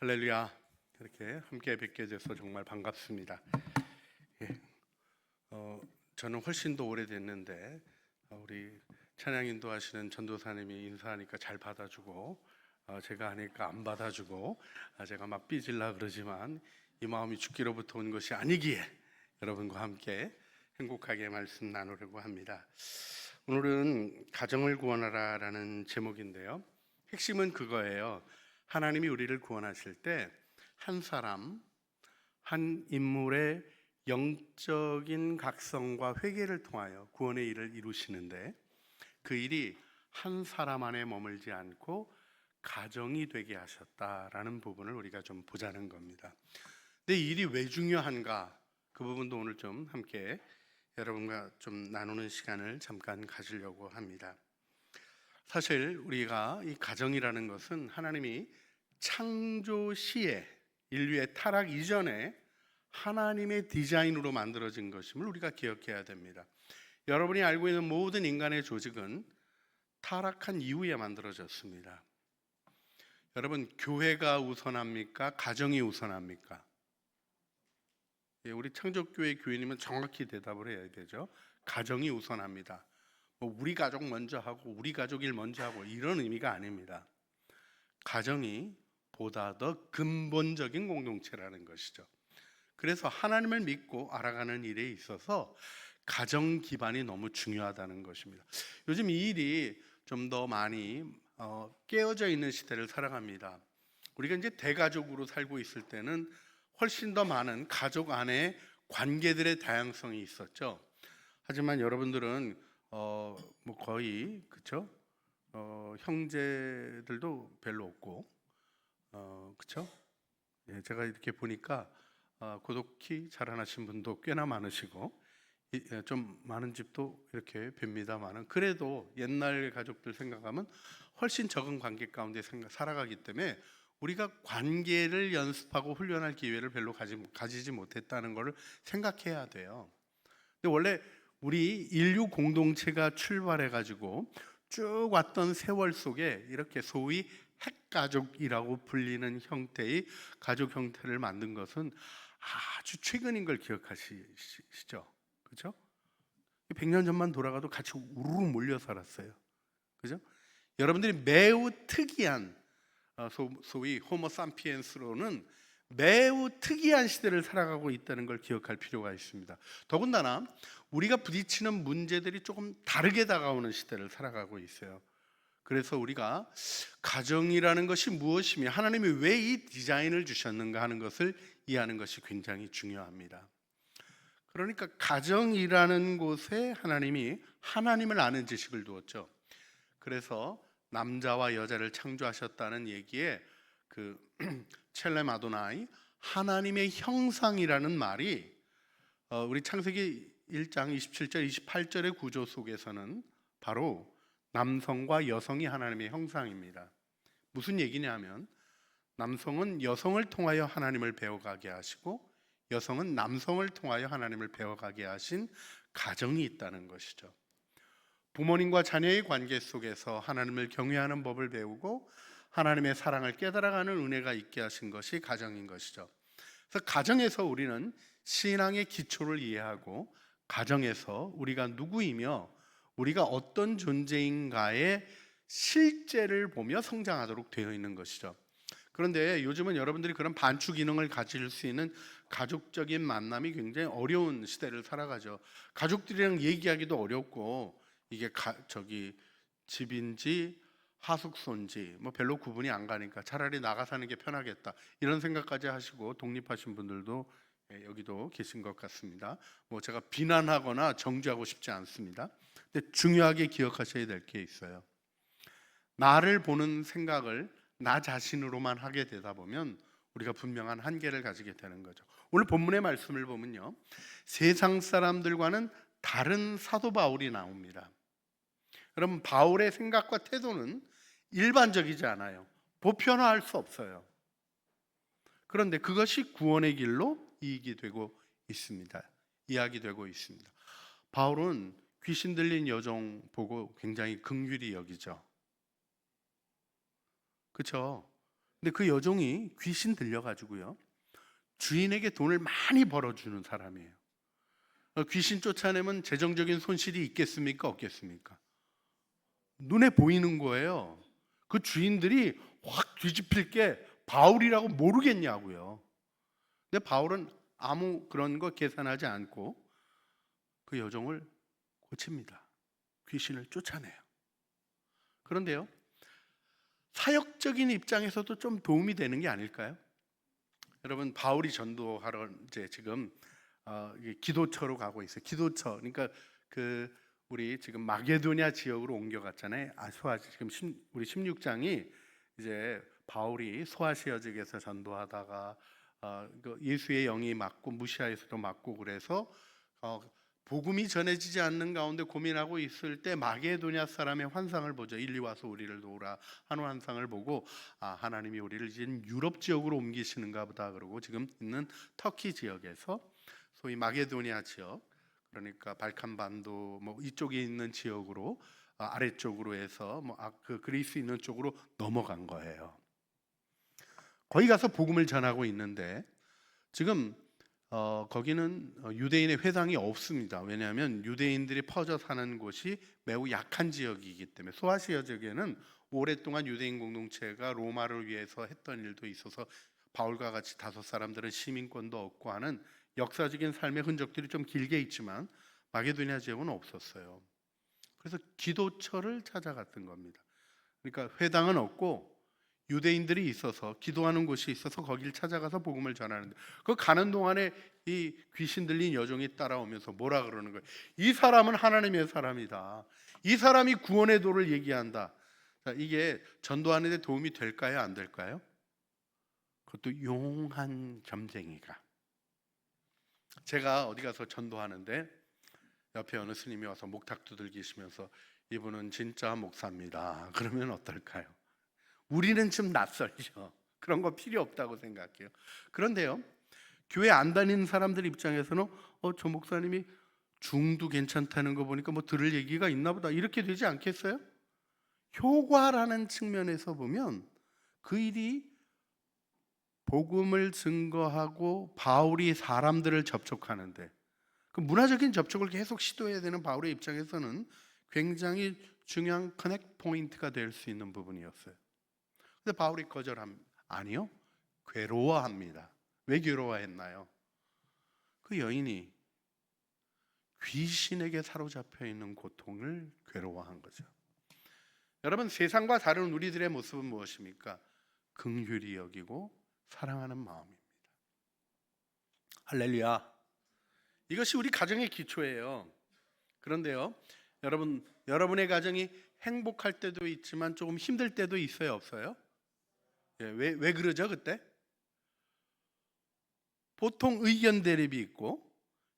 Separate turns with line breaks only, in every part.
할렐루야. 이렇게 함께 뵙게 돼서 정말 반갑습니다. 예, 저는 훨씬 더 오래됐는데 우리 찬양 인도하시는 전도사님이 인사하니까 잘 받아주고 제가 하니까 안 받아주고 제가 막 삐질라 그러지만 이 마음이 주께로부터 온 것이 아니기에 여러분과 함께 행복하게 말씀 나누려고 합니다. 오늘은 가정을 구원하라라는 제목인데요. 핵심은 그거예요. 하나님이 우리를 구원하실 때 한 사람, 한 인물의 영적인 각성과 회개를 통하여 구원의 일을 이루시는데 그 일이 한 사람 안에 머물지 않고 가정이 되게 하셨다라는 부분을 우리가 좀 보자는 겁니다. 근데 이 일이 왜 중요한가? 그 부분도 오늘 좀 함께 여러분과 좀 나누는 시간을 잠깐 가지려고 합니다. 사실 우리가 이 가정이라는 것은 하나님이 창조 시에 인류의 타락 이전에 하나님의 디자인으로 만들어진 것임을 우리가 기억해야 됩니다. 여러분이 알고 있는 모든 인간의 조직은 타락한 이후에 만들어졌습니다. 여러분, 교회가 우선합니까? 가정이 우선합니까? 우리 창조교회 교인이면 정확히 대답을 해야 되죠. 가정이 우선합니다. 우리 가족 먼저 하고 우리 가족 일 먼저 하고 이런 의미가 아닙니다. 가정이 보다 더 근본적인 공동체라는 것이죠. 그래서 하나님을 믿고 알아가는 일에 있어서 가정 기반이 너무 중요하다는 것입니다. 요즘 이 일이 좀 더 많이 깨어져 있는 시대를 살아갑니다. 우리가 이제 대가족으로 살고 있을 때는 훨씬 더 많은 가족 안에 관계들의 다양성이 있었죠. 하지만 여러분들은 뭐 거의 그렇죠? 형제들도 별로 없고 그렇죠? 예, 제가 이렇게 보니까 고독히 자라나신 분도 꽤나 많으시고 좀 많은 집도 이렇게 뵙니다만은 그래도 옛날 가족들 생각하면 훨씬 적은 관계 가운데 살아가기 때문에 우리가 관계를 연습하고 훈련할 기회를 별로 가지지 못했다는 것을 생각해야 돼요. 근데 원래 우리 인류 공동체가 출발해 가지고 쭉 왔던 세월 속에 이렇게 소위 핵가족이라고 불리는 형태의 가족 형태를 만든 것은 아주 최근인 걸 기억하시죠? 그죠? 100년 전만 돌아가도 같이 우르르 몰려 살았어요. 그죠? 여러분들이 매우 특이한 소위 호모 삼피엔스로는 매우 특이한 시대를 살아가고 있다는 걸 기억할 필요가 있습니다. 더군다나 우리가 부딪히는 문제들이 조금 다르게 다가오는 시대를 살아가고 있어요. 그래서 우리가 가정이라는 것이 무엇이며 하나님이 왜 이 디자인을 주셨는가 하는 것을 이해하는 것이 굉장히 중요합니다. 그러니까 가정이라는 곳에 하나님이 하나님을 아는 지식을 두었죠. 그래서 남자와 여자를 창조하셨다는 얘기에 그 첼렘 아도나이 하나님의 형상이라는 말이 우리 창세기 1장 27절 28절의 구조 속에서는 바로 남성과 여성이 하나님의 형상입니다. 무슨 얘기냐면 남성은 여성을 통하여 하나님을 배워가게 하시고 여성은 남성을 통하여 하나님을 배워가게 하신 가정이 있다는 것이죠. 부모님과 자녀의 관계 속에서 하나님을 경외하는 법을 배우고 하나님의 사랑을 깨달아가는 은혜가 있게 하신 것이 가정인 것이죠. 그래서 가정에서 우리는 신앙의 기초를 이해하고 가정에서 우리가 누구이며 우리가 어떤 존재인가의 실제를 보며 성장하도록 되어 있는 것이죠. 그런데 요즘은 여러분들이 그런 반추 기능을 가질 수 있는 가족적인 만남이 굉장히 어려운 시대를 살아가죠. 가족들이랑 얘기하기도 어렵고 이게 집인지 하숙소인지 뭐 별로 구분이 안 가니까 차라리 나가 사는 게 편하겠다 이런 생각까지 하시고 독립하신 분들도 여기도 계신 것 같습니다. 뭐 제가 비난하거나 정죄하고 싶지 않습니다. 근데 중요하게 기억하셔야 될 게 있어요. 나를 보는 생각을 나 자신으로만 하게 되다 보면 우리가 분명한 한계를 가지게 되는 거죠. 오늘 본문의 말씀을 보면요, 세상 사람들과는 다른 사도 바울이 나옵니다. 그럼 바울의 생각과 태도는 일반적이지 않아요. 보편화할 수 없어요. 그런데 그것이 구원의 길로 이야기되고 있습니다. 바울은 귀신 들린 여종 보고 굉장히 긍휼히 여기죠. 그렇죠? 근데 그 여종이 귀신 들려가지고요, 주인에게 돈을 많이 벌어주는 사람이에요. 귀신 쫓아내면 재정적인 손실이 있겠습니까? 없겠습니까? 눈에 보이는 거예요. 그 주인들이 확 뒤집힐 게 바울이라고 모르겠냐고요. 근데 바울은 아무 그런 거 계산하지 않고 그 여종을 고칩니다. 귀신을 쫓아내요. 그런데요, 사역적인 입장에서도 좀 도움이 되는 게 아닐까요? 여러분, 바울이 전도하러 이제 지금 이게 기도처로 가고 있어요. 기도처. 그러니까 그 우리 지금 마게도냐 지역으로 옮겨갔잖아요. 소아시 지금 우리 16장이 이제 바울이 소아시아 지역에서 전도하다가 예수의 영이 맞고 무시아에서도 맞고 그래서 복음이 전해지지 않는 가운데 고민하고 있을 때 마게도냐 사람의 환상을 보죠. 일리 와서 우리를 도우라 하는 환상을 보고 하나님이 우리를 이제 유럽 지역으로 옮기시는가 보다 그러고 지금 있는 터키 지역에서 소위 마게도냐 지역, 그러니까 발칸 반도 뭐 이쪽에 있는 지역으로 아래쪽으로 해서 그 그리스 있는 쪽으로 넘어간 거예요. 거기 가서 복음을 전하고 있는데 지금 거기는 유대인의 회당이 없습니다. 왜냐하면 유대인들이 퍼져 사는 곳이 매우 약한 지역이기 때문에. 소아시아 지역에는 오랫동안 유대인 공동체가 로마를 위해서 했던 일도 있어서 바울과 같이 다섯 사람들은 시민권도 얻고 하는 역사적인 삶의 흔적들이 좀 길게 있지만 마게도냐 지역은 없었어요. 그래서 기도처를 찾아갔던 겁니다. 그러니까 회당은 없고 유대인들이 있어서 기도하는 곳이 있어서 거기를 찾아가서 복음을 전하는데, 그 가는 동안에 이 귀신 들린 여종이 따라오면서 뭐라 그러는 거예요? 이 사람은 하나님의 사람이다. 이 사람이 구원의 도를 얘기한다. 자, 이게 전도하는 데 도움이 될까요? 안 될까요? 그것도 용한 점쟁이가. 제가 어디 가서 전도하는데 옆에 어느 스님이 와서 목탁 두들기시면서 이분은 진짜 목사입니다. 그러면 어떨까요? 우리는 좀 낯설죠. 그런 거 필요 없다고 생각해요. 그런데요, 교회 안 다니는 사람들 입장에서는 저 목사님이 중도 괜찮다는 거 보니까 뭐 들을 얘기가 있나 보다, 이렇게 되지 않겠어요? 효과라는 측면에서 보면 그 일이 복음을 증거하고 바울이 사람들을 접촉하는데, 그 문화적인 접촉을 계속 시도해야 되는 바울의 입장에서는 굉장히 중요한 커넥트 포인트가 될 수 있는 부분이었어요. 근데 바울이 아니요, 괴로워합니다. 왜 괴로워했나요? 그 여인이 귀신에게 사로잡혀 있는 고통을 괴로워한 거죠. 여러분, 세상과 다른 우리들의 모습은 무엇입니까? 긍휼히 여기고 사랑하는 마음입니다. 할렐루야. 이것이 우리 가정의 기초예요. 그런데요, 여러분의 가정이 행복할 때도 있지만 조금 힘들 때도 있어요, 없어요? 왜 그러죠, 그때? 보통 의견 대립이 있고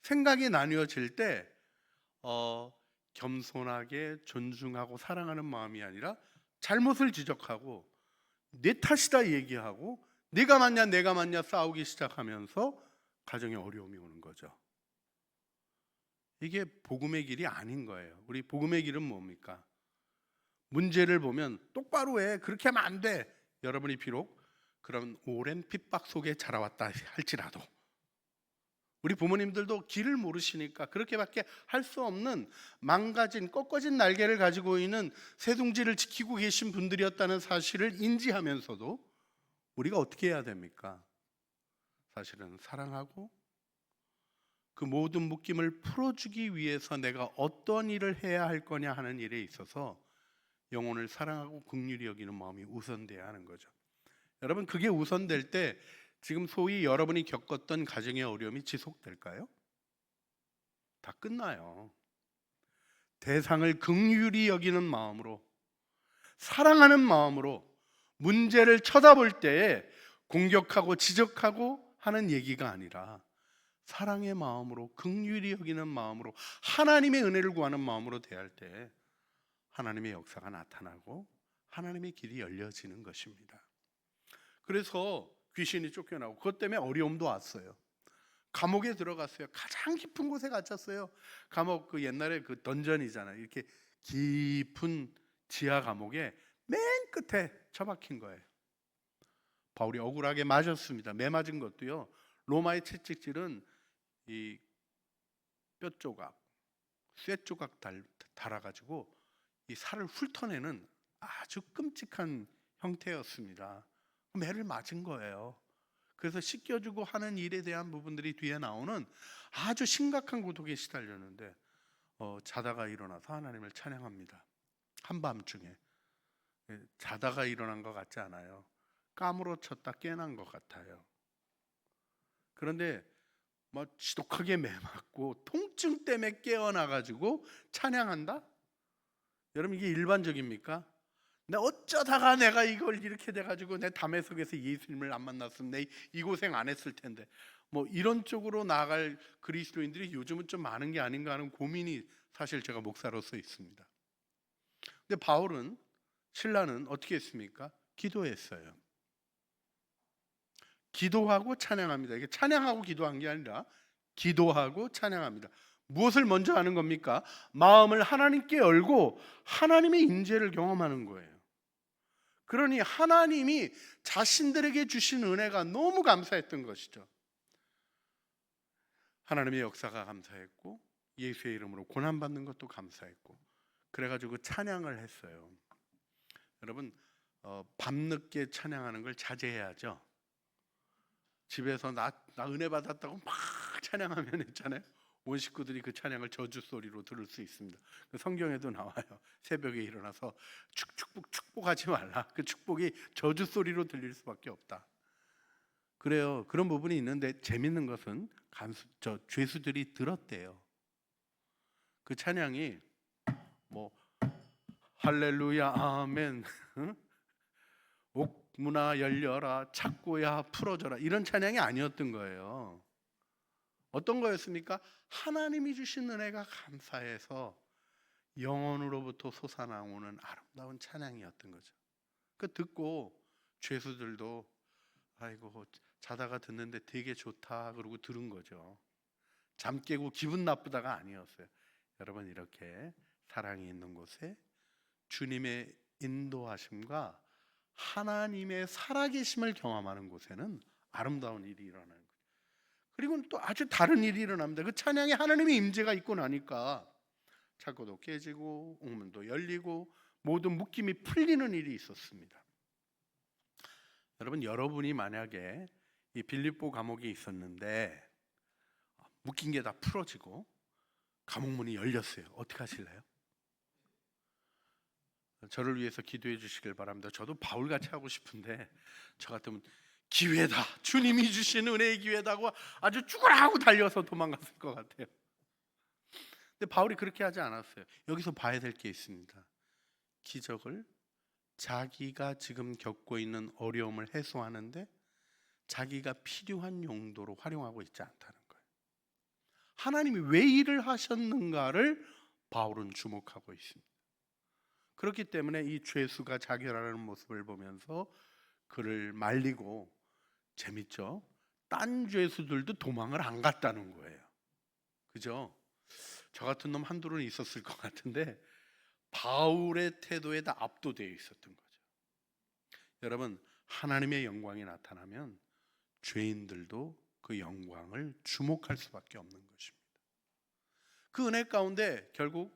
생각이 나뉘어질 때 겸손하게 존중하고 사랑하는 마음이 아니라 잘못을 지적하고 내 탓이다 얘기하고 내가 맞냐 싸우기 시작하면서 가정에 어려움이 오는 거죠. 이게 복음의 길이 아닌 거예요. 우리 복음의 길은 뭡니까? 문제를 보면 똑바로 해, 그렇게 하면 안 돼. 여러분이 비록 그런 오랜 핍박 속에 자라왔다 할지라도, 우리 부모님들도 길을 모르시니까 그렇게밖에 할 수 없는 망가진 꺾어진 날개를 가지고 있는 새둥지를 지키고 계신 분들이었다는 사실을 인지하면서도 우리가 어떻게 해야 됩니까? 사실은 사랑하고 그 모든 묶임을 풀어주기 위해서 내가 어떤 일을 해야 할 거냐 하는 일에 있어서 영혼을 사랑하고 긍휼히 여기는 마음이 우선돼야 하는 거죠. 여러분, 그게 우선될 때 지금 소위 여러분이 겪었던 가정의 어려움이 지속될까요? 다 끝나요. 대상을 긍휼히 여기는 마음으로, 사랑하는 마음으로 문제를 쳐다볼 때에 공격하고 지적하고 하는 얘기가 아니라 사랑의 마음으로, 긍휼히 여기는 마음으로, 하나님의 은혜를 구하는 마음으로 대할 때 하나님의 역사가 나타나고 하나님의 길이 열려지는 것입니다. 그래서 귀신이 쫓겨나고 그것 때문에 어려움도 왔어요. 감옥에 들어갔어요. 가장 깊은 곳에 갇혔어요. 감옥, 그 옛날에 그 던전이잖아요. 이렇게 깊은 지하 감옥에 맨 끝에 처박힌 거예요. 바울이 억울하게 맞았습니다. 매 맞은 것도요, 로마의 채찍질은 이 뼈 조각, 쇠 조각 달아가지고 이 살을 훑어내는 아주 끔찍한 형태였습니다. 매를 맞은 거예요. 그래서 씻겨주고 하는 일에 대한 부분들이 뒤에 나오는 아주 심각한 고독에 시달렸는데 자다가 일어나서 하나님을 찬양합니다. 한밤중에. 자다가 일어난 것 같지 않아요. 까무러쳤다 깨난 것 같아요. 그런데 지독하게 매 맞고 통증 때문에 깨어나가지고 찬양한다? 여러분, 이게 일반적입니까? 어쩌다가 내가 이걸 이렇게 돼가지고 내 담에 속에서 예수님을 안 만났으면 내 이 고생 안 했을 텐데, 이런 쪽으로 나아갈 그리스도인들이 요즘은 좀 많은 게 아닌가 하는 고민이 사실 제가 목사로서 있습니다. 근데 바울은, 신라는 어떻게 했습니까? 기도했어요. 기도하고 찬양합니다. 이게 찬양하고 기도한 게 아니라 기도하고 찬양합니다. 무엇을 먼저 하는 겁니까? 마음을 하나님께 열고 하나님의 임재를 경험하는 거예요. 그러니 하나님이 자신들에게 주신 은혜가 너무 감사했던 것이죠. 하나님의 역사가 감사했고 예수의 이름으로 고난받는 것도 감사했고, 그래가지고 찬양을 했어요. 여러분, 밤늦게 찬양하는 걸 자제해야죠. 집에서 나 은혜 받았다고 막 찬양하면 있잖아요, 온 식구들이 그 찬양을 저주 소리로 들을 수 있습니다. 성경에도 나와요. 새벽에 일어나서 축복하지 말라. 그 축복이 저주 소리로 들릴 수밖에 없다. 그래요. 그런 부분이 있는데 재밌는 것은 죄수들이 들었대요. 그 찬양이 할렐루야 아멘, 옥문아 열려라, 창고야 풀어져라, 이런 찬양이 아니었던 거예요. 어떤 거였습니까? 하나님이 주신 은혜가 감사해서 영혼으로부터 솟아나오는 아름다운 찬양이었던 거죠. 그 듣고 죄수들도 아이고 자다가 듣는데 되게 좋다 그러고 들은 거죠. 잠 깨고 기분 나쁘다가 아니었어요. 여러분, 이렇게 사랑이 있는 곳에 주님의 인도하심과 하나님의 살아계심을 경험하는 곳에는 아름다운 일이 일어나는 거예요. 그리고 또 아주 다른 일이 일어납니다. 그 찬양에 하나님의 임재가 있고 나니까 창고도 깨지고 옥문도 열리고 모든 묶임이 풀리는 일이 있었습니다. 여러분, 여러분이 만약에 이 빌립보 감옥에 있었는데 묶인 게 다 풀어지고 감옥 문이 열렸어요. 어떻게 하실래요? 저를 위해서 기도해 주시길 바랍니다. 저도 바울같이 하고 싶은데 저 같으면 기회다, 주님이 주신 은혜의 기회다고 아주 죽으라 하고 달려서 도망갔을 것 같아요. 근데 바울이 그렇게 하지 않았어요. 여기서 봐야 될 게 있습니다. 기적을 자기가 지금 겪고 있는 어려움을 해소하는데 자기가 필요한 용도로 활용하고 있지 않다는 거예요. 하나님이 왜 일을 하셨는가를 바울은 주목하고 있습니다. 그렇기 때문에 이 죄수가 자결하는 모습을 보면서 그를 말리고, 재밌죠? 딴 죄수들도 도망을 안 갔다는 거예요. 그죠? 저 같은 놈 한둘은 있었을 것 같은데 바울의 태도에 다 압도되어 있었던 거죠. 여러분, 하나님의 영광이 나타나면 죄인들도 그 영광을 주목할 수밖에 없는 것입니다. 그 은혜 가운데 결국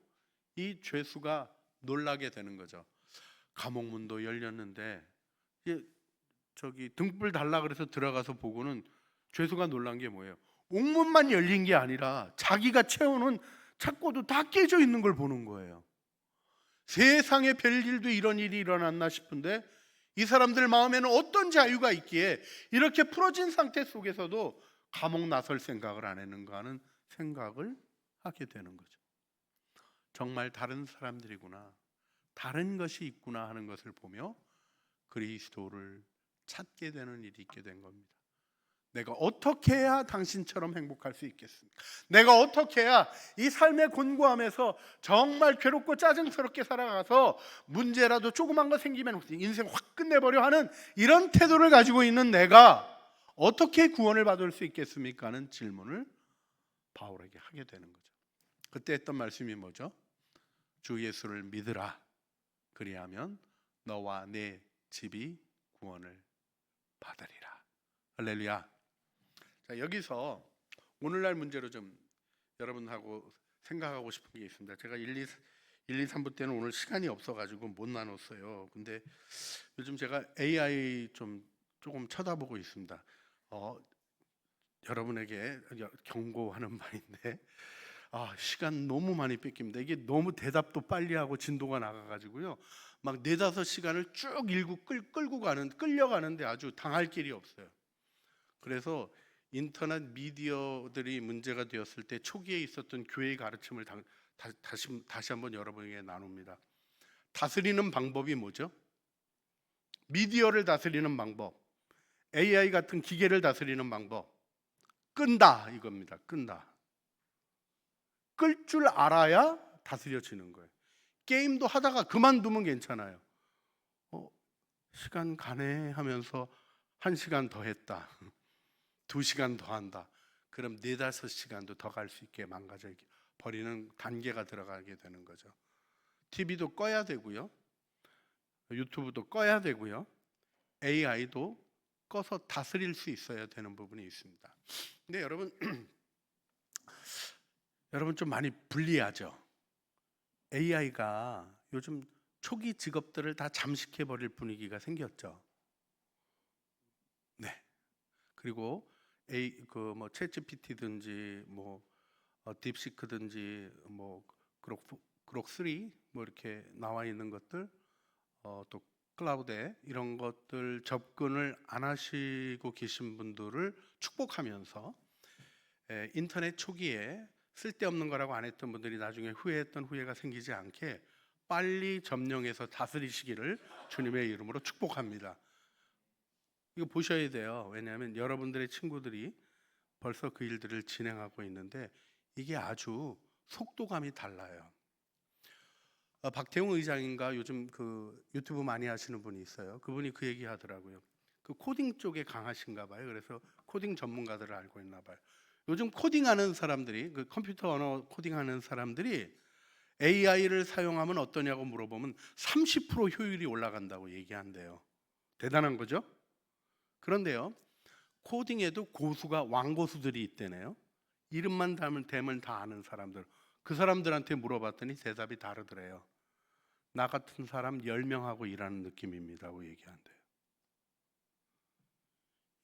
이 죄수가 놀라게 되는 거죠. 감옥 문도 열렸는데 등불 달라 그래서 들어가서 보고는 죄수가 놀란 게 뭐예요? 옥문만 열린 게 아니라 자기가 채워놓은 창고도 다 깨져 있는 걸 보는 거예요. 세상에 별일도 이런 일이 일어났나 싶은데 이 사람들 마음에는 어떤 자유가 있기에 이렇게 풀어진 상태 속에서도 감옥 나설 생각을 안 했는가 하는 생각을 하게 되는 거죠. 정말 다른 사람들이구나, 다른 것이 있구나 하는 것을 보며 그리스도를 찾게 되는 일이 있게 된 겁니다. 내가 어떻게 해야 당신처럼 행복할 수 있겠습니까? 내가 어떻게 해야 이 삶의 곤고함에서 정말 괴롭고 짜증스럽게 살아가서 문제라도 조그만 거 생기면 인생 확 끝내버려 하는 이런 태도를 가지고 있는 내가 어떻게 구원을 받을 수 있겠습니까? 하는 질문을 바울에게 하게 되는 거죠. 그때 했던 말씀이 뭐죠? 주 예수를 믿으라. 그리하면 너와 내 집이 구원을 받으리라. 할렐루야. 자, 여기서 오늘날 문제로 좀 여러분하고 생각하고 싶은 게 있습니다. 제가 1, 2, 3부 때는 오늘 시간이 없어가지고 못 나눴어요. 근데 요즘 제가 AI 조금 쳐다보고 있습니다. 여러분에게 경고하는 바인데, 시간 너무 많이 뺏깁니다. 이게 너무 대답도 빨리 하고 진도가 나가가지고요, 막 4-5시간을 쭉 끌고 끌려가는데 아주 당할 길이 없어요. 그래서 인터넷 미디어들이 문제가 되었을 때 초기에 있었던 교회의 가르침을 다시 한번 여러분에게 나눕니다. 다스리는 방법이 뭐죠? 미디어를 다스리는 방법, AI 같은 기계를 다스리는 방법, 끈다 이겁니다. 끈다. 끌 줄 알아야 다스려지는 거예요. 게임도 하다가 그만두면 괜찮아요. 시간 가네 하면서 1시간 더 했다, 2시간 더 한다, 그럼 4-5시간도 더 갈 수 있게 망가져 버리는 단계가 들어가게 되는 거죠. TV도 꺼야 되고요, 유튜브도 꺼야 되고요, AI도 꺼서 다스릴 수 있어야 되는 부분이 있습니다. 근데 여러분 좀 많이 불리하죠. AI가 요즘 초기 직업들을 다 잠식해 버릴 분위기가 생겼죠. 네. 그리고 챗GPT든지 딥시크든지 그록 3 이렇게 나와 있는 것들, 또 클라우드에 이런 것들 접근을 안 하시고 계신 분들을 축복하면서, 인터넷 초기에 쓸데없는 거라고 안 했던 분들이 나중에 후회했던 후회가 생기지 않게 빨리 점령해서 다스리시기를 주님의 이름으로 축복합니다. 이거 보셔야 돼요. 왜냐하면 여러분들의 친구들이 벌써 그 일들을 진행하고 있는데 이게 아주 속도감이 달라요. 박태웅 의장인가 요즘 그 유튜브 많이 하시는 분이 있어요. 그분이 그 얘기 하더라고요. 그 코딩 쪽에 강하신가 봐요. 그래서 코딩 전문가들을 알고 있나 봐요. 요즘 코딩하는 사람들이, 그 컴퓨터 언어 코딩하는 사람들이 AI를 사용하면 어떠냐고 물어보면 30% 효율이 올라간다고 얘기한대요. 대단한 거죠? 그런데요, 코딩에도 고수가 왕고수들이 있대네요. 이름만 대면 다 아는 사람들. 그 사람들한테 물어봤더니 대답이 다르더래요. 나 같은 사람 10명하고 일하는 느낌입니다고 얘기한대요.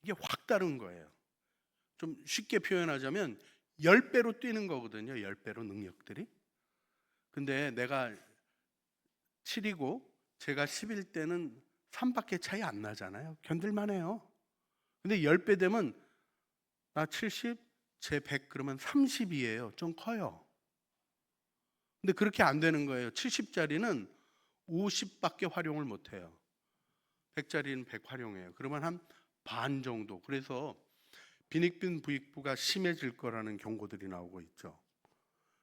이게 확 다른 거예요. 좀 쉽게 표현하자면 10배로 뛰는 거거든요. 10배로 능력들이. 근데 내가 7이고 제가 10일 때는 3밖에 차이 안 나잖아요. 견딜만해요. 근데 10배 되면 나 70, 제 100 그러면 30이에요. 좀 커요. 근데 그렇게 안 되는 거예요. 70짜리는 50밖에 활용을 못 해요. 100짜리는 100 활용해요. 그러면 한 반 정도. 그래서 빈익빈 부익부가 심해질 거라는 경고들이 나오고 있죠.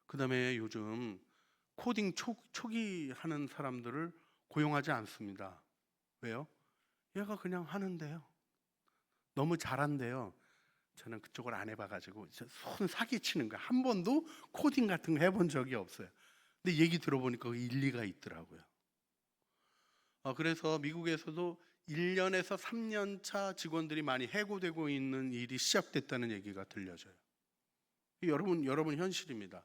그다음에 요즘 코딩 초기 하는 사람들을 고용하지 않습니다. 왜요? 얘가 그냥 하는데요. 너무 잘한대요. 저는 그쪽을 안 해봐가지고 손 사기치는 거야. 한 번도 코딩 같은 거 해본 적이 없어요. 근데 얘기 들어보니까 일리가 있더라고요. 그래서 미국에서도 1년에서 3년 차 직원들이 많이 해고되고 있는 일이 시작됐다는 얘기가 들려져요. 여러분 현실입니다.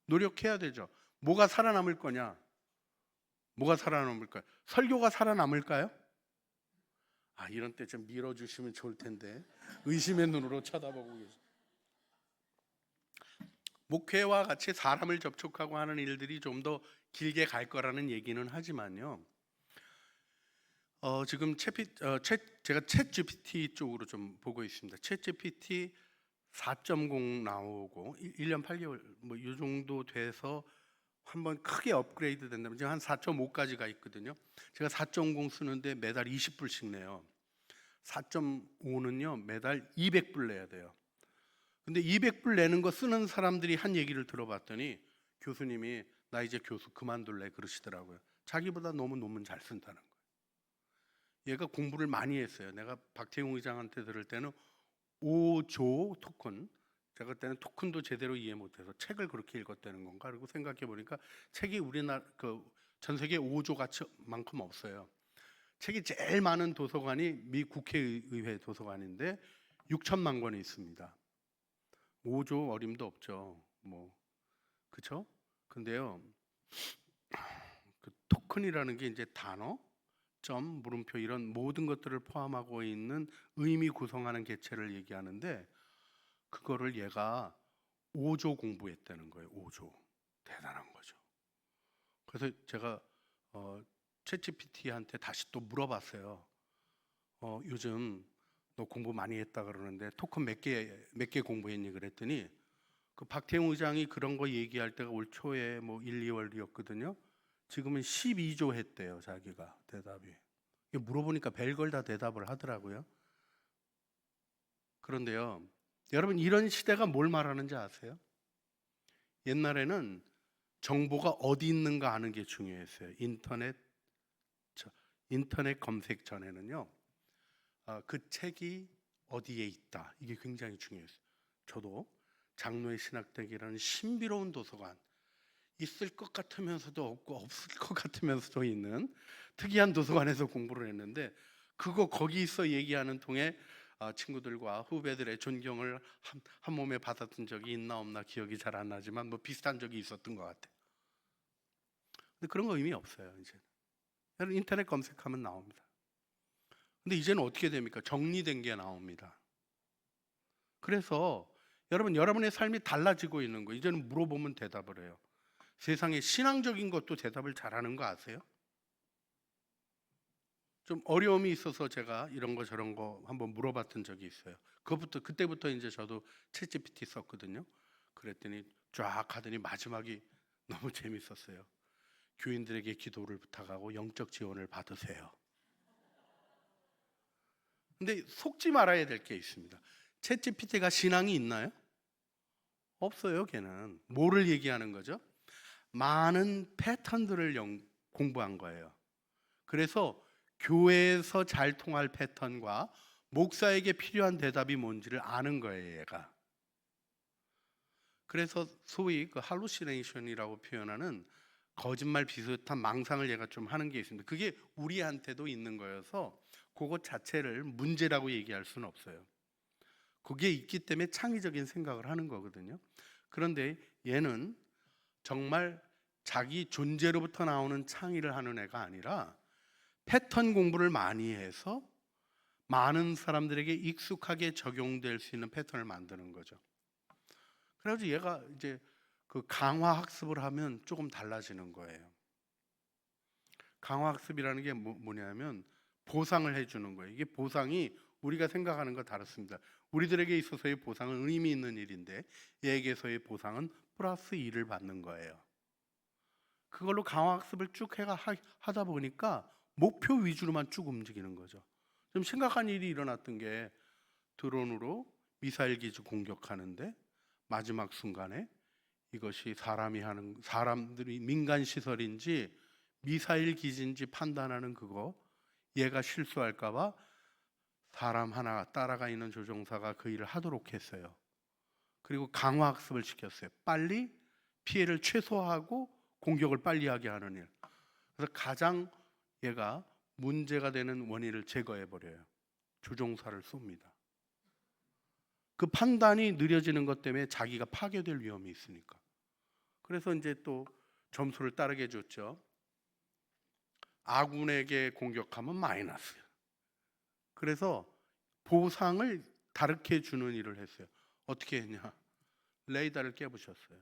노력해야 되죠. 뭐가 살아남을 거냐? 뭐가 살아남을까요? 설교가 살아남을까요? 이런 때 좀 밀어주시면 좋을 텐데 의심의 눈으로 쳐다보고 계세요. 목회와 같이 사람을 접촉하고 하는 일들이 좀 더 길게 갈 거라는 얘기는 하지만요, 지금 제가 챗 GPT 쪽으로 좀 보고 있습니다. 챗 GPT 4.0 나오고 1년 8개월 이 정도 돼서 한번 크게 업그레이드 된다면 지금 한 4.5까지 가 있거든요. 제가 4.0 쓰는데 매달 20불씩 내요. 4.5는요 매달 200불 내야 돼요. 근데 200불 내는 거 쓰는 사람들이 한 얘기를 들어봤더니 교수님이 나 이제 교수 그만둘래 그러시더라고요. 자기보다 너무 논문 잘 쓴다는 거예요. 얘가 공부를 많이 했어요. 내가 박태웅 의장한테 들을 때는 5조 토큰, 제가 그때는 토큰도 제대로 이해 못해서 책을 그렇게 읽었다는 건가? 그리고 생각해 보니까 책이 우리나라 전 세계 5조 가치만큼 없어요. 책이 제일 많은 도서관이 미 국회의회 도서관인데 6천만 권이 있습니다. 5조 어림도 없죠. 뭐 그렇죠? 근데요, 그 토큰이라는 게 이제 단어, 점, 물음표 이런 모든 것들을 포함하고 있는 의미 구성하는 개체를 얘기하는데 그거를 얘가 5조 공부했다는 거예요. 5조. 대단한 거죠. 그래서 제가 챗GPT한테 다시 또 물어봤어요. 요즘 너 공부 많이 했다 그러는데 토큰 몇 개 공부했니? 그랬더니 그 박태웅 의장이 그런 거 얘기할 때가 올 초에 뭐 1, 2월이었거든요. 지금은 12조 했대요, 자기가 대답이. 물어보니까 별걸 다 대답을 하더라고요. 그런데요, 여러분 이런 시대가 뭘 말하는지 아세요? 옛날에는 정보가 어디 있는가 아는 게 중요했어요. 인터넷 검색 전에는요, 그 책이 어디에 있다 이게 굉장히 중요했어요. 저도 장로의 신학대기라는 신비로운 도서관, 있을 것 같으면서도 없고 없을 것 같으면서도 있는 특이한 도서관에서 공부를 했는데 그거 거기 있어 얘기하는 통에 친구들과 후배들의 존경을 한 몸에 받았던 적이 있나 없나 기억이 잘 안 나지만 뭐 비슷한 적이 있었던 것 같아요. 근데 그런 거 의미 없어요. 이제 여러분 인터넷 검색하면 나옵니다. 근데 이제는 어떻게 됩니까? 정리된 게 나옵니다. 그래서 여러분의 삶이 달라지고 있는 거. 이제는 물어보면 대답을 해요. 세상에 신앙적인 것도 대답을 잘하는 거 아세요? 좀 어려움이 있어서 제가 이런 거 저런 거 한번 물어봤던 적이 있어요. 그때부터 이제 저도 챗GPT 썼거든요. 그랬더니 쫙 하더니 마지막이 너무 재밌었어요. 교인들에게 기도를 부탁하고 영적 지원을 받으세요. 근데 속지 말아야 될 게 있습니다. 챗GPT가 신앙이 있나요? 없어요. 걔는 뭐를 얘기하는 거죠? 많은 패턴들을 공부한 거예요. 그래서 교회에서 잘 통할 패턴과 목사에게 필요한 대답이 뭔지를 아는 거예요, 얘가. 그래서 소위 그 할루시네이션이라고 표현하는 거짓말 비슷한 망상을 얘가 좀 하는 게 있습니다. 그게 우리한테도 있는 거여서 그것 자체를 문제라고 얘기할 수는 없어요. 그게 있기 때문에 창의적인 생각을 하는 거거든요. 그런데 얘는 정말 자기 존재로부터 나오는 창의를 하는 애가 아니라 패턴 공부를 많이 해서 많은 사람들에게 익숙하게 적용될 수 있는 패턴을 만드는 거죠. 그래가지고 얘가 이제 그 강화 학습을 하면 조금 달라지는 거예요. 강화 학습이라는 게 뭐냐면 보상을 해주는 거예요. 이게 보상이 우리가 생각하는 거 다릅니다. 우리들에게 있어서의 보상은 의미 있는 일인데 얘에게서의 보상은 플러스 2를 받는 거예요. 그걸로 강화 학습을 쭉 하다 보니까 목표 위주로만 쭉 움직이는 거죠. 좀 심각한 일이 일어났던 게 드론으로 미사일 기지 공격하는데 마지막 순간에 이것이 사람들이 민간 시설인지 미사일 기지인지 판단하는 그거 얘가 실수할까 봐 사람 하나 따라가 있는 조종사가 그 일을 하도록 했어요. 그리고 강화 학습을 시켰어요. 빨리 피해를 최소화하고 공격을 빨리 하게 하는 일. 그래서 가장 얘가 문제가 되는 원인을 제거해 버려요. 조종사를 쏩니다. 그 판단이 느려지는 것 때문에 자기가 파괴될 위험이 있으니까. 그래서 이제 또 점수를 따르게 줬죠. 아군에게 공격하면 마이너스. 그래서 보상을 다르게 주는 일을 했어요. 어떻게 했냐? 레이더를 깨부셨어요.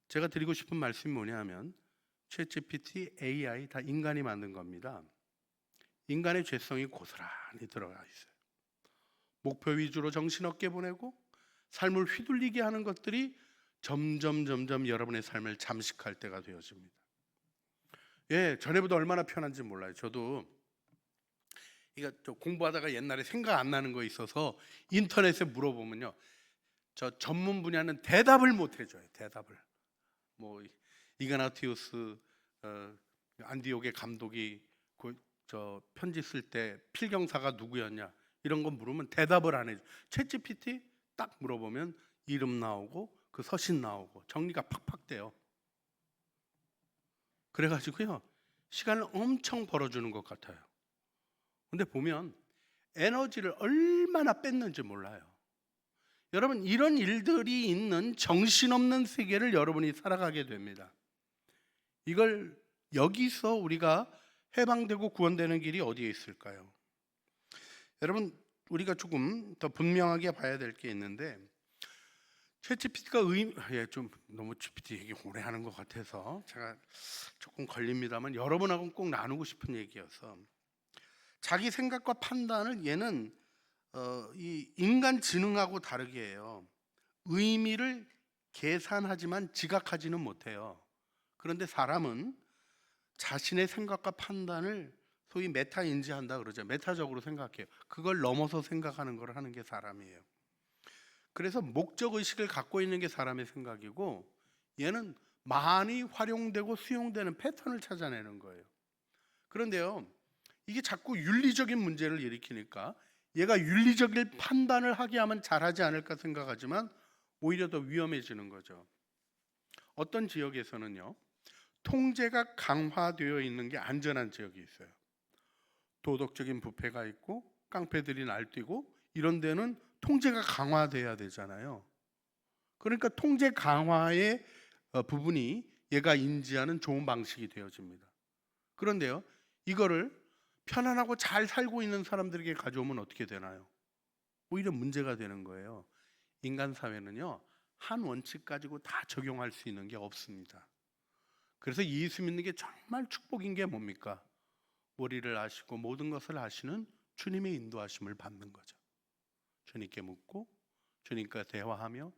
제가 드리고 싶은 말씀이 뭐냐면 챗GPT, AI 다 인간이 만든 겁니다. 인간의 죄성이 고스란히 들어가 있어요. 목표 위주로 정신없게 보내고 삶을 휘둘리게 하는 것들이 점점 여러분의 삶을 잠식할 때가 되어집니다. 예, 전에보다 얼마나 편한지 몰라요. 저도 이거 공부하다가 옛날에 생각 안 나는 거 있어서 인터넷에 물어보면요, 저 전문 분야는 대답을 못 해줘요. 대답을 뭐 이그나티우스 안디옥의 감독이 저 편지 쓸 때 필경사가 누구였냐 이런 거 물으면 대답을 안 해줘. 챗GPT 딱 물어보면 이름 나오고 그 서신 나오고 정리가 팍팍 돼요. 그래가지고요 시간을 엄청 벌어주는 것 같아요. 근데 보면 에너지를 얼마나 뺐는지 몰라요. 여러분, 이런 일들이 있는 정신없는 세계를 여러분이 살아가게 됩니다. 이걸 여기서 우리가 해방되고 구원되는 길이 어디에 있을까요? 여러분, 우리가 조금 더 분명하게 봐야 될 게 있는데, 챗GPT가 좀 너무 GPT 얘기 오래 하는 것 같아서 제가 조금 걸립니다만 여러분하고는 꼭 나누고 싶은 얘기여서, 자기 생각과 판단을 얘는 이 인간 지능하고 다르게 해요. 의미를 계산하지만 지각하지는 못해요. 그런데 사람은 자신의 생각과 판단을 소위 메타 인지한다 그러죠. 메타적으로 생각해요. 그걸 넘어서 생각하는 걸 하는 게 사람이에요. 그래서 목적 의식을 갖고 있는 게 사람의 생각이고, 얘는 많이 활용되고 수용되는 패턴을 찾아내는 거예요. 그런데요, 이게 자꾸 윤리적인 문제를 일으키니까 얘가 윤리적인 판단을 하게 하면 잘하지 않을까 생각하지만 오히려 더 위험해지는 거죠. 어떤 지역에서는요, 통제가 강화되어 있는 게 안전한 지역이 있어요. 도덕적인 부패가 있고 깡패들이 날뛰고 이런 데는 통제가 강화돼야 되잖아요. 그러니까 통제 강화의 부분이 얘가 인지하는 좋은 방식이 되어집니다. 그런데요, 이거를 편안하고 잘 살고 있는 사람들에게 가져오면 어떻게 되나요? 오히려 문제가 되는 거예요. 인간 사회는요, 한 원칙 가지고 다 적용할 수 있는 게 없습니다. 그래서 예수 믿는 게 정말 축복인 게 뭡니까? 머리를 아시고 모든 것을 아시는 주님의 인도하심을 받는 거죠. 주님께 묻고 주님과 대화하며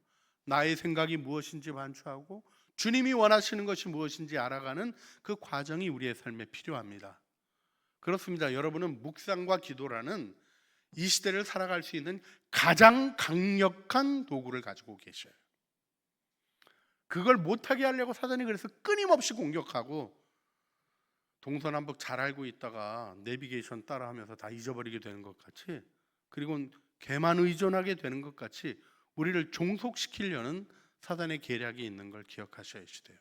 나의 생각이 무엇인지 반추하고 주님이 원하시는 것이 무엇인지 알아가는 그 과정이 우리의 삶에 필요합니다. 그렇습니다. 여러분은 묵상과 기도라는 이 시대를 살아갈 수 있는 가장 강력한 도구를 가지고 계셔요. 그걸 못하게 하려고 사단이 그래서 끊임없이 공격하고, 동서남북 잘 알고 있다가 내비게이션 따라하면서 다 잊어버리게 되는 것 같이, 그리고 걔만 의존하게 되는 것 같이 우리를 종속시키려는 사단의 계략이 있는 걸 기억하셔야 돼요.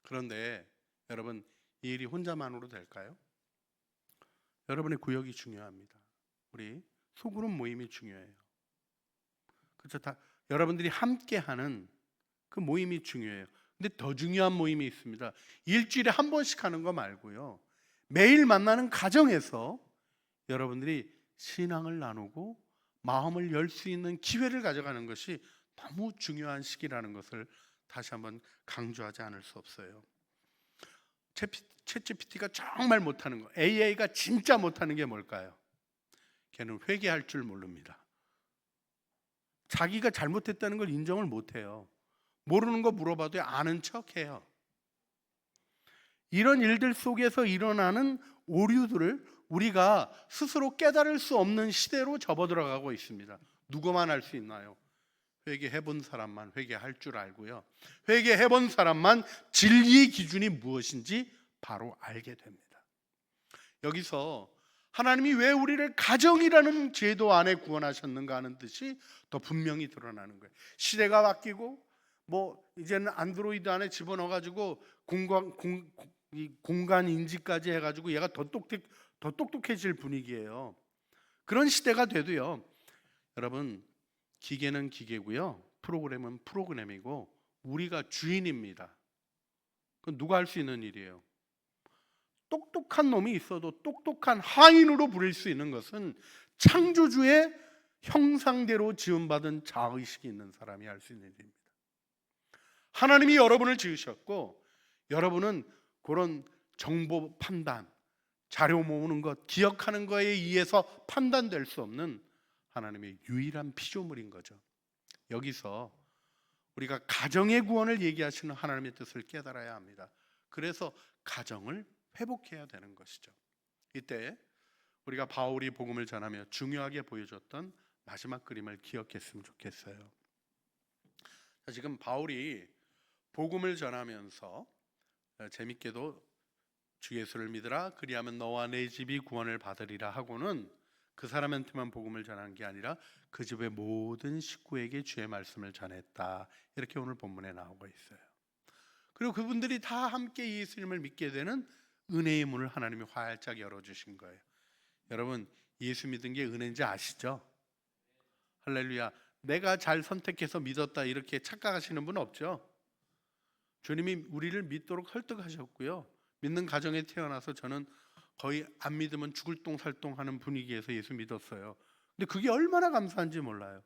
그런데 여러분, 이 일이 혼자만으로 될까요? 여러분의 구역이 중요합니다. 우리 소그룹 모임이 중요해요. 그렇죠? 다 여러분들이 함께하는 그 모임이 중요해요. 근데 더 중요한 모임이 있습니다. 일주일에 한 번씩 하는 거 말고요, 매일 만나는 가정에서 여러분들이 신앙을 나누고 마음을 열 수 있는 기회를 가져가는 것이 너무 중요한 시기라는 것을 다시 한번 강조하지 않을 수 없어요. 챗GPT가 정말 못하는 거, AI가 진짜 못하는 게 뭘까요? 걔는 회개할 줄 모릅니다. 자기가 잘못했다는 걸 인정을 못해요. 모르는 거 물어봐도 아는 척해요. 이런 일들 속에서 일어나는 오류들을 우리가 스스로 깨달을 수 없는 시대로 접어들어가고 있습니다. 누구만 알 수 있나요? 회개해본 사람만 회개할 줄 알고요, 회개해본 사람만 진리의 기준이 무엇인지 바로 알게 됩니다. 여기서 하나님이 왜 우리를 가정이라는 제도 안에 구원하셨는가 하는 뜻이 더 분명히 드러나는 거예요. 시대가 바뀌고 이제는 안드로이드 안에 집어넣어가지고 공간 인지까지 해가지고 얘가 더 똑똑해질 분위기예요. 그런 시대가 돼도요, 여러분, 기계는 기계고요, 프로그램은 프로그램이고 우리가 주인입니다. 그건 누가 할 수 있는 일이에요. 똑똑한 놈이 있어도 똑똑한 하인으로 부릴 수 있는 것은 창조주의 형상대로 지음받은 자의식이 있는 사람이 할 수 있는 일입니다. 하나님이 여러분을 지으셨고, 여러분은 그런 정보 판단, 자료 모으는 것, 기억하는 거에 의해서 판단될 수 없는 하나님의 유일한 피조물인 거죠. 여기서 우리가 가정의 구원을 얘기하시는 하나님의 뜻을 깨달아야 합니다. 그래서 가정을 회복해야 되는 것이죠. 이때 우리가 바울이 복음을 전하며 중요하게 보여줬던 마지막 그림을 기억했으면 좋겠어요. 지금 바울이 복음을 전하면서 재밌게도 주 예수를 믿으라, 그리하면 너와 내 집이 구원을 받으리라 하고는 그 사람한테만 복음을 전한 게 아니라 그 집의 모든 식구에게 주의 말씀을 전했다, 이렇게 오늘 본문에 나오고 있어요. 그리고 그분들이 다 함께 예수님을 믿게 되는 은혜의 문을 하나님이 활짝 열어주신 거예요. 여러분, 예수 믿은 게 은혜인지 아시죠? 할렐루야. 내가 잘 선택해서 믿었다 이렇게 착각하시는 분 없죠? 주님이 우리를 믿도록 설득하셨고요. 믿는 가정에 태어나서 저는 거의 안 믿으면 죽을 똥살똥하는 분위기에서 예수 믿었어요. 근데 그게 얼마나 감사한지 몰라요.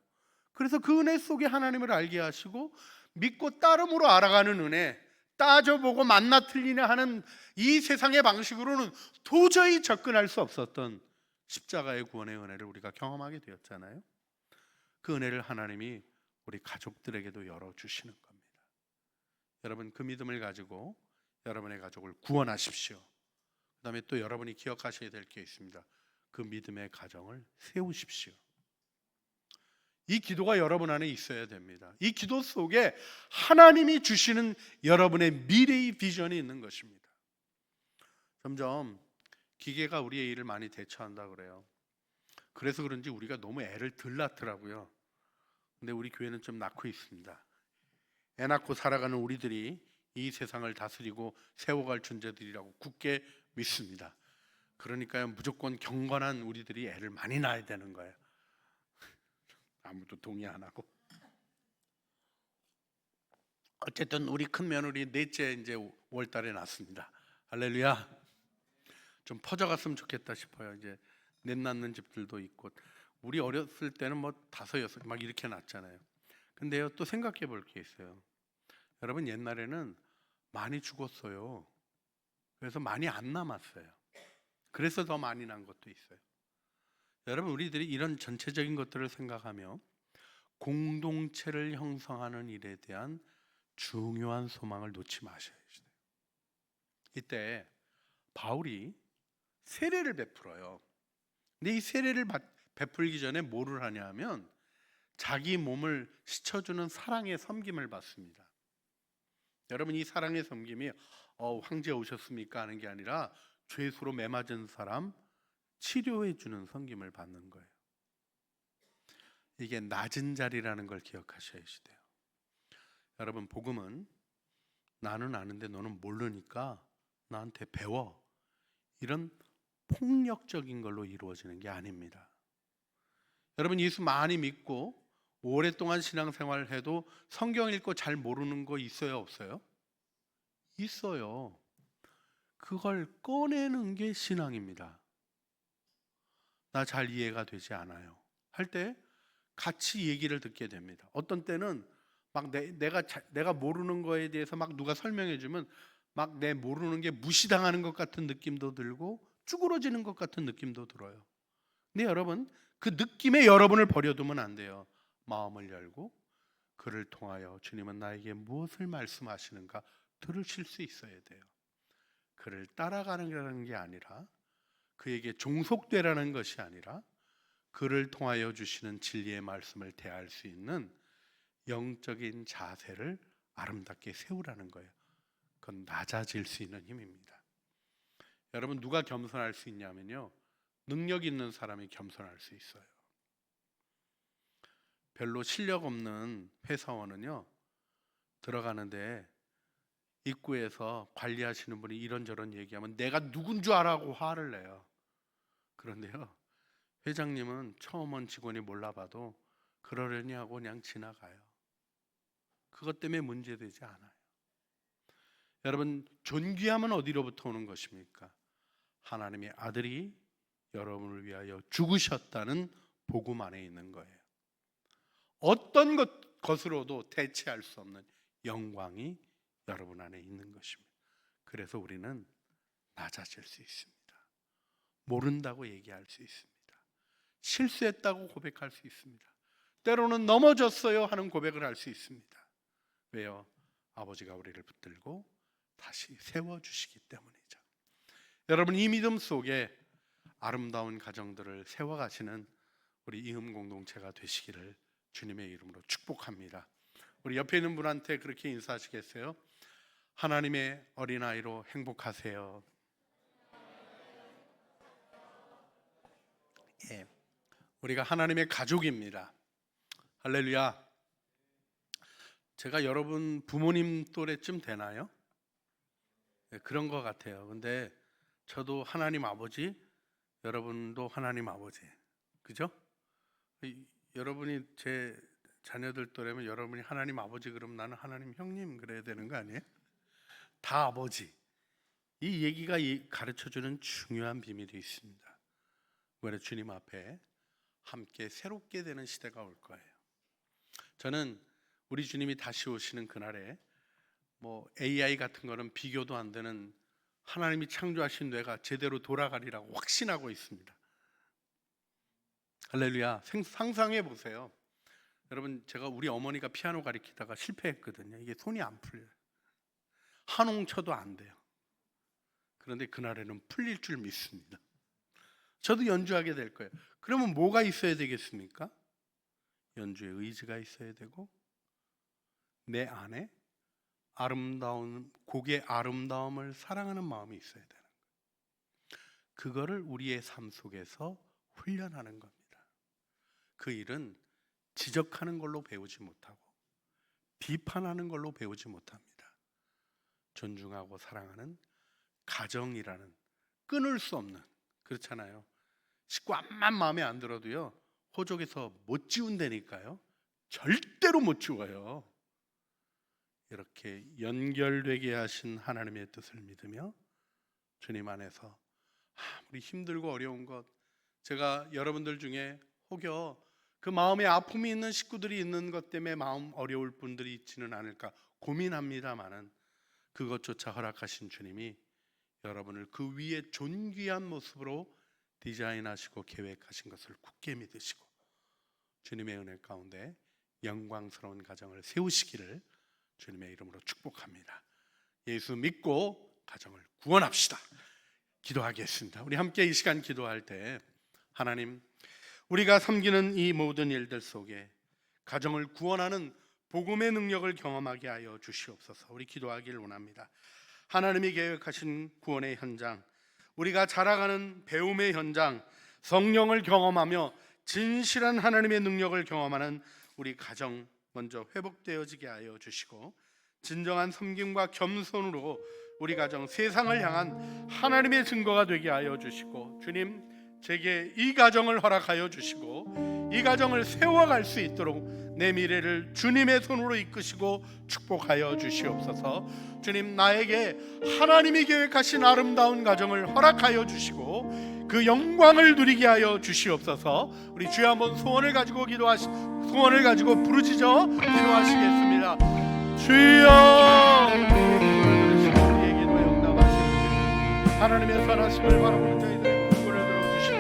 그래서 그 은혜 속에 하나님을 알게 하시고 믿고 따름으로 알아가는 은혜, 따져보고 만나 틀리냐 하는 이 세상의 방식으로는 도저히 접근할 수 없었던 십자가의 구원의 은혜를 우리가 경험하게 되었잖아요. 그 은혜를 하나님이 우리 가족들에게도 열어주시는 겁니다. 여러분, 그 믿음을 가지고 여러분의 가족을 구원하십시오. 그 다음에 또 여러분이 기억하셔야 될 게 있습니다. 그 믿음의 가정을 세우십시오. 이 기도가 여러분 안에 있어야 됩니다. 이 기도 속에 하나님이 주시는 여러분의 미래의 비전이 있는 것입니다. 점점 기계가 우리의 일을 많이 대처한다 그래요. 그래서 그런지 우리가 너무 애를 덜 낳더라고요. 근데 우리 교회는 좀 낳고 있습니다. 애 낳고 살아가는 우리들이 이 세상을 다스리고 세워갈 존재들이라고 굳게 믿습니다. 그러니까요, 무조건 경건한 우리들이 애를 많이 낳아야 되는 거예요. 아무도 동의 안 하고. 어쨌든 우리 큰 며느리 넷째 이제 5월달에 낳습니다. 할렐루야. 좀 퍼져갔으면 좋겠다 싶어요. 이제 넷 낳는 집들도 있고. 우리 어렸을 때는 뭐 5, 6 막 이렇게 낳잖아요. 근데요, 또 생각해 볼 게 있어요. 여러분, 옛날에는 많이 죽었어요. 그래서 많이 안 남았어요. 그래서 더 많이 난 것도 있어요. 여러분, 우리들이 이런 전체적인 것들을 생각하며 공동체를 형성하는 일에 대한 중요한 소망을 놓지 마셔야 돼요. 이때 바울이 세례를 베풀어요. 근데 이 세례를 베풀기 전에 뭐를 하냐 하면 자기 몸을 씻어주는 사랑의 섬김을 받습니다. 여러분, 이 사랑의 섬김이 황제 오셨습니까? 하는 게 아니라 죄수로 매맞은 사람 치료해 주는 섬김을 받는 거예요. 이게 낮은 자리라는 걸 기억하셔야 돼요. 여러분, 복음은 나는 아는데 너는 모르니까 나한테 배워, 이런 폭력적인 걸로 이루어지는 게 아닙니다. 여러분, 예수 많이 믿고 오랫동안 신앙생활을 해도 성경 읽고 잘 모르는 거 있어요, 없어요? 있어요. 그걸 꺼내는 게 신앙입니다. 나 잘 이해가 되지 않아요 할 때 같이 얘기를 듣게 됩니다. 어떤 때는 막 내가 모르는 거에 대해서 막 누가 설명해 주면 막 내 모르는 게 무시당하는 것 같은 느낌도 들고 쭈그러지는 것 같은 느낌도 들어요. 근데 여러분, 그 느낌에 여러분을 버려두면 안 돼요. 마음을 열고 그를 통하여 주님은 나에게 무엇을 말씀하시는가 들으실 수 있어야 돼요. 그를 따라가는 게 아니라, 그에게 종속되라는 것이 아니라 그를 통하여 주시는 진리의 말씀을 대할 수 있는 영적인 자세를 아름답게 세우라는 거예요. 그건 낮아질 수 있는 힘입니다. 여러분, 누가 겸손할 수 있냐면요, 능력 있는 사람이 겸손할 수 있어요. 별로 실력 없는 회사원은요, 들어가는데 입구에서 관리하시는 분이 이런저런 얘기하면 내가 누군 줄 아라고 화를 내요. 그런데요, 회장님은 처음 온 직원이 몰라봐도 그러려니 하고 그냥 지나가요. 그것 때문에 문제되지 않아요. 여러분, 존귀함은 어디로부터 오는 것입니까? 하나님의 아들이 여러분을 위하여 죽으셨다는 복음 안에 있는 거예요. 어떤 것으로도 대체할 수 없는 영광이 여러분 안에 있는 것입니다. 그래서 우리는 낮아질 수 있습니다. 모른다고 얘기할 수 있습니다. 실수했다고 고백할 수 있습니다. 때로는 넘어졌어요 하는 고백을 할 수 있습니다. 왜요? 아버지가 우리를 붙들고 다시 세워주시기 때문이죠. 여러분, 이 믿음 속에 아름다운 가정들을 세워가시는 우리 이음 공동체가 되시기를 주님의 이름으로 축복합니다. 우리 옆에 있는 분한테 그렇게 인사하시겠어요? 하나님의 어린아이로 행복하세요. 예, 우리가 하나님의 가족입니다. 할렐루야. 제가 여러분 부모님 또래쯤 되나요? 네, 그런 것 같아요. 근데 저도 하나님 아버지, 여러분도 하나님 아버지, 그죠? 여러분이 제 자녀들 또래면 여러분이 하나님 아버지 그럼 나는 하나님 형님 그래야 되는 거 아니에요? 다 아버지. 이 얘기가 가르쳐주는 중요한 비밀이 있습니다. 우리 주님 앞에 함께 새롭게 되는 시대가 올 거예요. 저는 우리 주님이 다시 오시는 그날에 뭐 AI 같은 거는 비교도 안 되는 하나님이 창조하신 뇌가 제대로 돌아가리라고 확신하고 있습니다. 할렐루야. 상상해 보세요. 여러분, 제가 우리 어머니가 피아노 가르치다가 실패했거든요. 이게 손이 안 풀려요. 한 옹 쳐도 안 돼요. 그런데 그날에는 풀릴 줄 믿습니다. 저도 연주하게 될 거예요. 그러면 뭐가 있어야 되겠습니까? 연주의 의지가 있어야 되고 내 안에 곡의 아름다움을 사랑하는 마음이 있어야 되는 거예요. 그거를 우리의 삶 속에서 훈련하는 겁니다. 그 일은 지적하는 걸로 배우지 못하고 비판하는 걸로 배우지 못합니다. 존중하고 사랑하는 가정이라는 끊을 수 없는, 그렇잖아요. 식구 암만 마음에 안 들어도요 호적에서 못 지운다니까요. 절대로 못 지워요. 이렇게 연결되게 하신 하나님의 뜻을 믿으며 주님 안에서 아무리 힘들고 어려운 것, 제가 여러분들 중에 혹여 그 마음에 아픔이 있는 식구들이 있는 것 때문에 마음 어려울 분들이 있지는 않을까 고민합니다마는 그것조차 허락하신 주님이 여러분을 그 위에 존귀한 모습으로 디자인하시고 계획하신 것을 굳게 믿으시고 주님의 은혜 가운데 영광스러운 가정을 세우시기를 주님의 이름으로 축복합니다. 예수 믿고 가정을 구원합시다. 기도하겠습니다. 우리 함께 이 시간 기도할 때 하나님, 우리가 섬기는 이 모든 일들 속에 가정을 구원하는 복음의 능력을 경험하게 하여 주시옵소서. 우리 기도하기를 원합니다. 하나님이 계획하신 구원의 현장, 우리가 자라가는 배움의 현장, 성령을 경험하며 진실한 하나님의 능력을 경험하는 우리 가정 먼저 회복되어지게 하여 주시고 진정한 섬김과 겸손으로 우리 가정 세상을 향한 하나님의 증거가 되게 하여 주시고 주님, 제게 이 가정을 허락하여 주시고 이 가정을 세워갈 수 있도록 내 미래를 주님의 손으로 이끄시고 축복하여 주시옵소서. 주님, 나에게 하나님이 계획하신 아름다운 가정을 허락하여 주시고 그 영광을 누리게 하여 주시옵소서. 우리 주여 한번 소원을 가지고 부르짖어 기도하시겠습니다. 주여, 우리의 기도에 응답하시는 하나님의 선하심을 바라보는 저희들의 구원을 들어주시고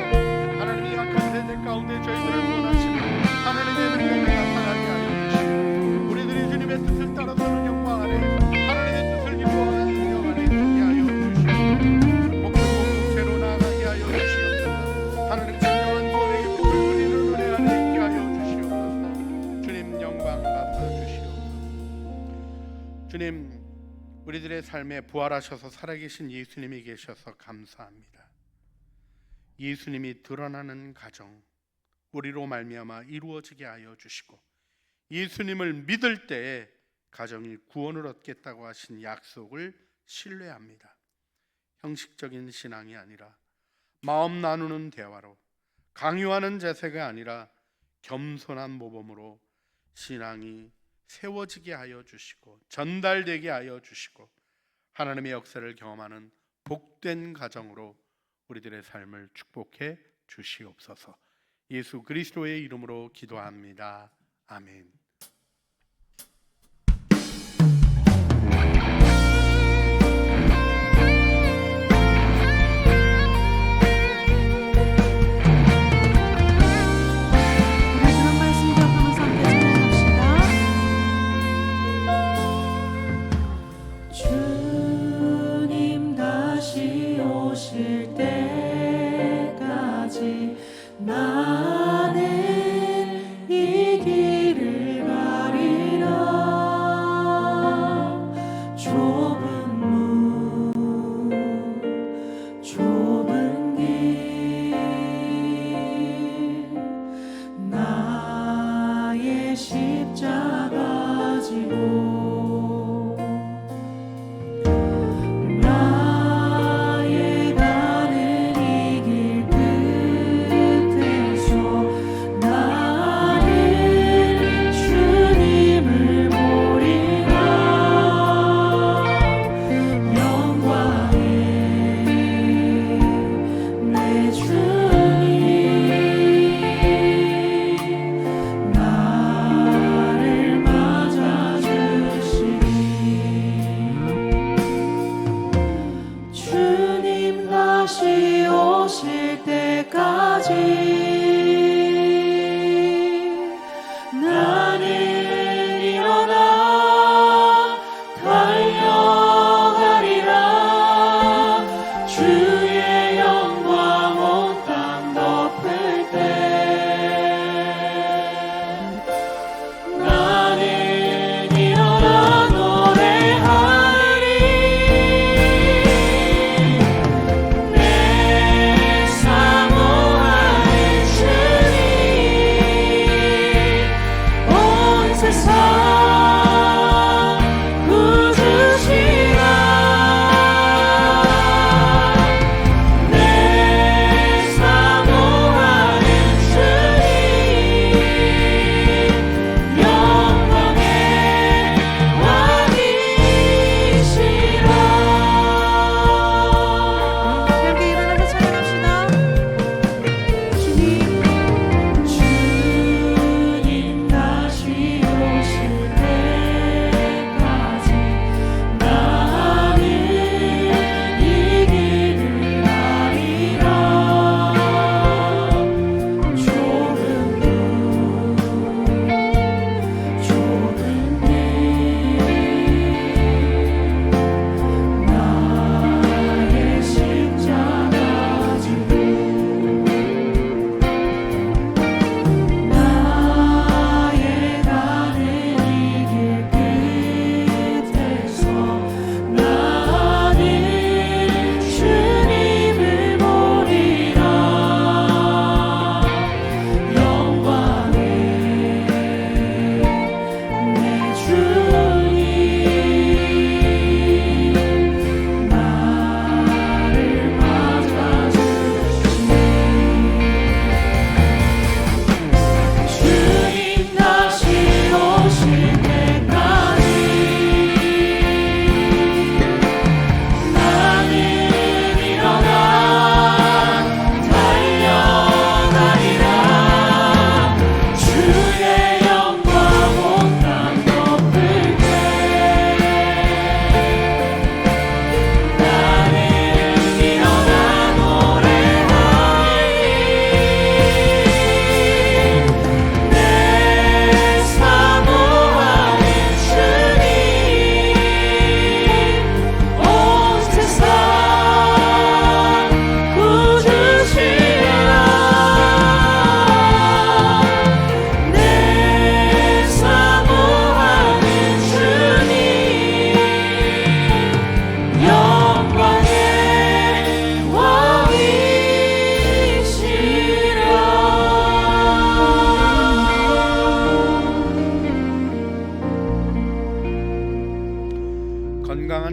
하나님의 약한 세대 가운데 저희들을 구원하시는 하나님의 능력을 나타나게 하여 주시고 우리들이 주님의 뜻을 따라서는 영광 안에 하나님의 뜻을 기뻐하는 능력 안에 있게 하여 주시고 목표 공동체로 나아가게 하여 주시옵소서. 하나님 진정한 구원의 기쁨을 누리는 은혜 안에 있게 하여 주시옵소서. 주님, 영광 받아 주시옵소서. 주님, 우리들의 삶에 부활하셔서 살아계신 예수님이 계셔서 감사합니다. 예수님이 드러나는 가정 우리로 말미암아 이루어지게 하여 주시고 예수님을 믿을 때에 가정이 구원을 얻겠다고 하신 약속을 신뢰합니다. 형식적인 신앙이 아니라 마음 나누는 대화로, 강요하는 자세가 아니라 겸손한 모범으로 신앙이 세워지게 하여 주시고 전달되게 하여 주시고 하나님의 역사를 경험하는 복된 가정으로 우리들의 삶을 축복해 주시옵소서. 예수 그리스도의 이름으로 기도합니다. 아멘.
나의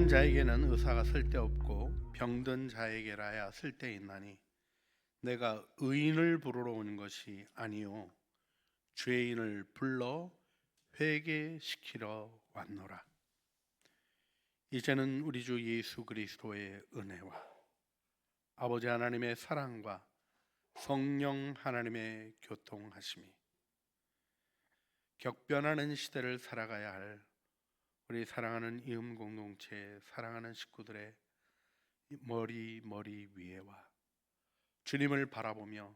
병든 자에게는 의사가 쓸데없고 병든 자에게라야 쓸데있나니 내가 의인을 부르러 온 것이 아니요 죄인을 불러 회개시키러 왔노라. 이제는 우리 주 예수 그리스도의 은혜와 아버지 하나님의 사랑과 성령 하나님의 교통하심이 격변하는 시대를 살아가야 할 우리 사랑하는 이음 공동체 사랑하는 식구들의 머리 위에와 주님을 바라보며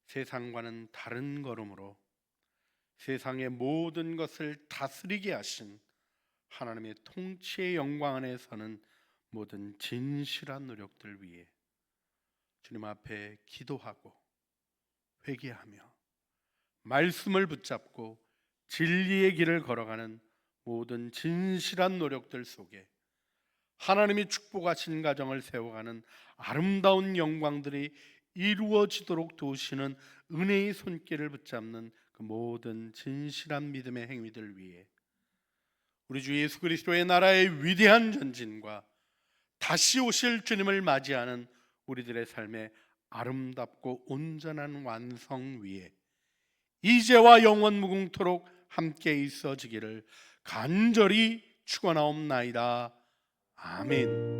세상과는 다른 걸음으로 세상의 모든 것을 다스리게 하신 하나님의 통치의 영광 안에 서는 모든 진실한 노력들 위해 주님 앞에 기도하고 회개하며 말씀을 붙잡고 진리의 길을 걸어가는 모든 진실한 노력들 속에 하나님이 축복하신 가정을 세워가는 아름다운 영광들이 이루어지도록 도우시는 은혜의 손길을 붙잡는 그 모든 진실한 믿음의 행위들 위해 우리 주 예수 그리스도의 나라의 위대한 전진과 다시 오실 주님을 맞이하는 우리들의 삶의 아름답고 온전한 완성 위에 이제와 영원 무궁토록 함께 있어지기를 간절히 축원하옵나이다. 아멘.